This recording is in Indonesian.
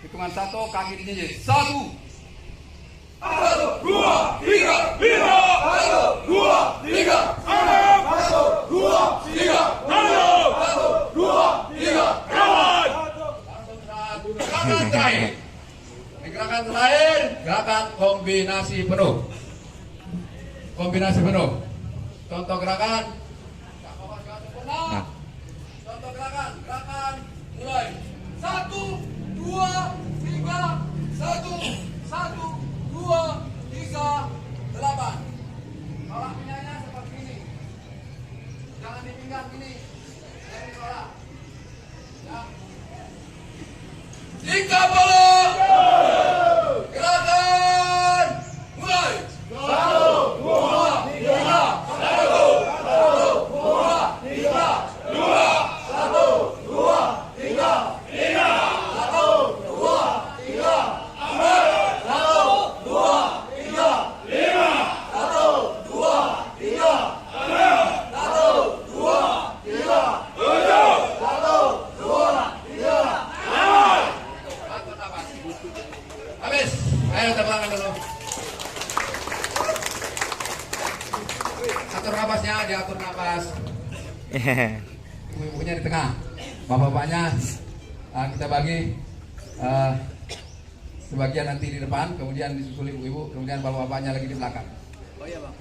Hitungan 1, kaki dijinjing. 1, 2, 3, 1, 2, 3, 1, 2, 3, 1, 2, 3, gerakan terakhir. Ini gerakan terakhir, gerakan kombinasi penuh. Kombinasi penuh. Contoh gerakan. Contoh gerakan, mulai. 1, 2, 3, 1, 2, 3, 8. Tolak pinyanya seperti ini. Jangan di pinggang gini. Dari tolak. Ya. 30. Gerakan mulai. 1, 2, 3, 1, 2, 3, 2, 1, 2, 3, 5, 1, 2, 3, 4, 1, 2, 3, 5, 1, 2, 3, 6, 1, 2, 3, 7, 1, 2, 3, 8. Habis. Ayo terbangkan dulu. Atur napasnya, diatur napas. Ibu-ibunya di tengah, bapak-bapaknya kita bagi sebagian nanti di depan, kemudian disusul ibu-ibu, kemudian bapak-bapaknya lagi di belakang. Oh iya bang.